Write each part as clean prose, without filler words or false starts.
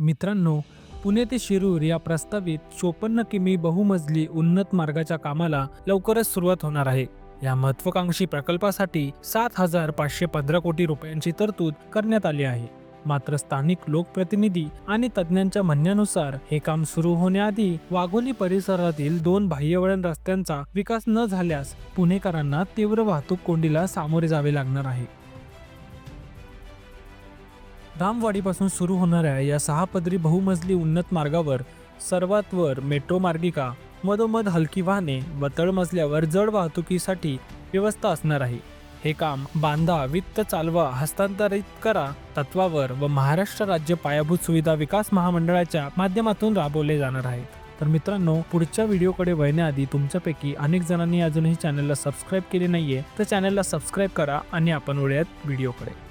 मित्रांनो, पुणे ते शिरूर या प्रस्तावित 54 किमी बहुमजली उन्नत मार्गाच्या कामाला लवकरच सुरुवात होणार आहे. या महत्त्वाकांक्षी प्रकल्पासाठी 7,515 कोटी रुपयांची तरतूद करण्यात आली आहे. मात्र स्थानिक लोकप्रतिनिधी आणि तज्ज्ञांच्या म्हणण्यानुसार हे काम सुरू होण्याआधी वाघोली परिसरातील 2 बाह्यवळण रस्त्यांचा विकास न झाल्यास पुणेकरांना तीव्र वाहतूक कोंडीला सामोरे जावे लागणार आहे. रामवाडीपासून सुरू होणाऱ्या या 6 पदरी बहुमजली उन्नत मार्गावर सर्वात वर मेट्रो मार्गिका, मधोमध हलकी वाहने व तळमजल्यावर जड वाहतुकीसाठी व्यवस्था असणार आहे. हे काम बांधा, वित्त चालवा, हस्तांतरित करा तत्वावर व महाराष्ट्र राज्य पायाभूत सुविधा विकास महामंडळाच्या माध्यमातून राबवले जाणार आहे. तर मित्रांनो, पुढच्या व्हिडिओकडे वळण्याआधी तुमच्यापैकी अनेक जणांनी अजूनही चॅनलला सबस्क्राईब केले नाहीये, तर चॅनलला सबस्क्राईब करा आणि आपण वळूयात व्हिडिओकडे.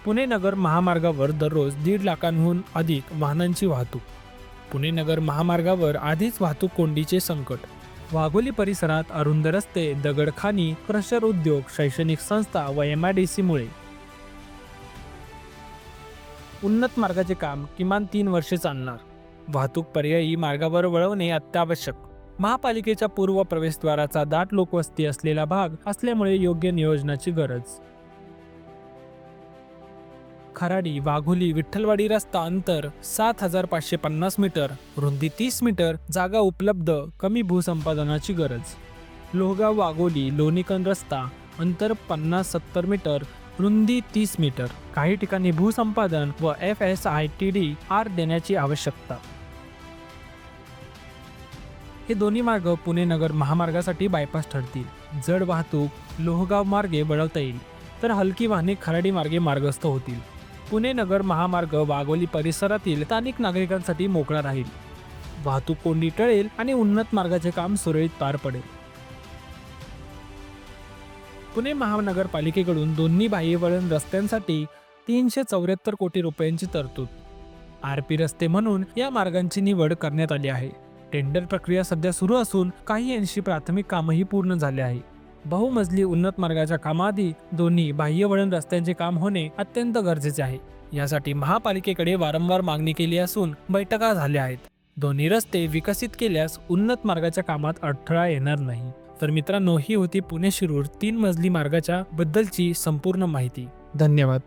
पुणे नगर महामार्गावर दररोज 1.5 लाखांहून अधिक वाहनांची वाहतूक. पुणे नगर महामार्गावर आधीच वाहतूक कोंडीचे संकट. वाघोली परिसरात अरुंद रस्ते, दगडखाणी, क्रशर उद्योग, शैक्षणिक संस्था व MIDC मुळे उन्नत मार्गाचे काम किमान 3 वर्षे चालणार. वाहतूक पर्यायी मार्गावर वळवणे अत्यावश्यक. महापालिकेच्या पूर्व प्रवेशद्वाराचा दाट लोकवस्ती असलेला भाग असल्यामुळे योग्य नियोजनाची गरज. खराडी वाघोली विठ्ठलवाडी रस्ता अंतर 7,550 मीटर, रुंदी 30 मीटर, जागा उपलब्ध, कमी भूसंपादनाची गरज. लोहगाव वाघोली लोणीकन रस्ता अंतर 50-70 मीटर, रुंदी 30 मीटर, काही ठिकाणी भूसंपादन व FSITD देण्याची आवश्यकता. हे दोन्ही मार्ग पुणे नगर महामार्गासाठी बायपास ठरतील. जड वाहतूक लोहगाव मार्गे वळवता येईल, तर हलकी वाहने खराडी मार्गे मार्गस्थ होतील. पुणे नगर महामार्ग वाघोली परिसरातील स्थानिक नागरिकांसाठी मोकळा राहील. वाहतूक कोंडी टळेल आणि उन्नत मार्गाचे काम सुरळीत पार पडेल. पुणे महानगरपालिकेकडून दोन्ही बाह्यवळण रस्त्यांसाठी 374 कोटी रुपयांची तरतूद. RP रस्ते म्हणून या मार्गांची निवड करण्यात आली आहे. टेंडर प्रक्रिया सध्या सुरू असून काही अंशी प्राथमिक कामही पूर्ण झाले आहे. बहुमजली उन्नत मार्गाच्या कामाआधी दोन्ही बाह्यवळण रस्त्यांचे काम होणे अत्यंत गरजेचे आहे. यासाठी महापालिकेकडे वारंवार मागणी केली असून बैठका झाल्या आहेत. दोन्ही रस्ते विकसित केल्यास उन्नत मार्गाच्या कामात अडथळा येणार नाही. तर मित्रांनो, ही होती पुणे शिरूर 3 मजली मार्गाच्या बद्दलची संपूर्ण माहिती. धन्यवाद.